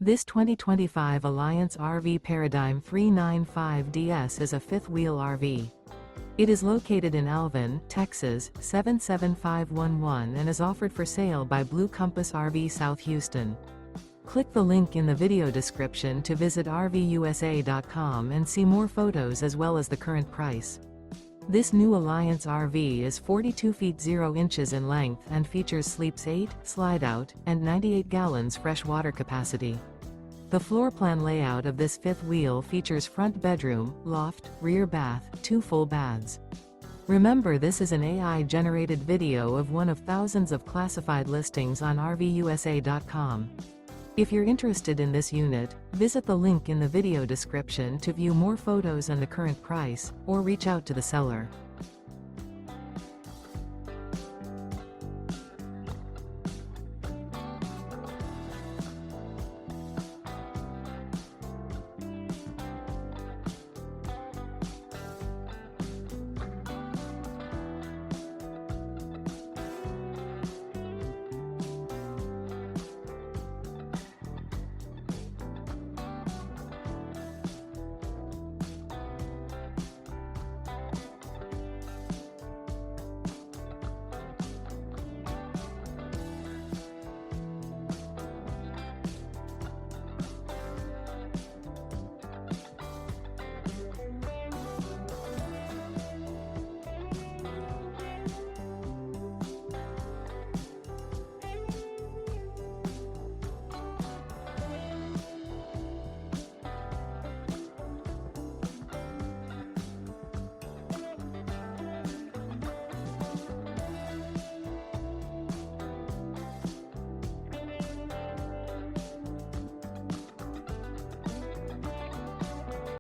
This 2025 Alliance RV Paradigm 395DS is a fifth-wheel RV. It is located in Alvin, Texas, 77511 and is offered for sale by Blue Compass RV South Houston. Click the link in the video description to visit RVUSA.com and see more photos as well as the current price. This new Alliance RV is 42 feet 0 inches in length and features sleeps 8, slide-out, and 98 gallons fresh water capacity. The floor plan layout of this fifth wheel features front bedroom, loft, rear bath, 2 full baths. Remember, this is an AI-generated video of one of thousands of classified listings on RVUSA.com. If you're interested in this unit, visit the link in the video description to view more photos and the current price, or reach out to the seller.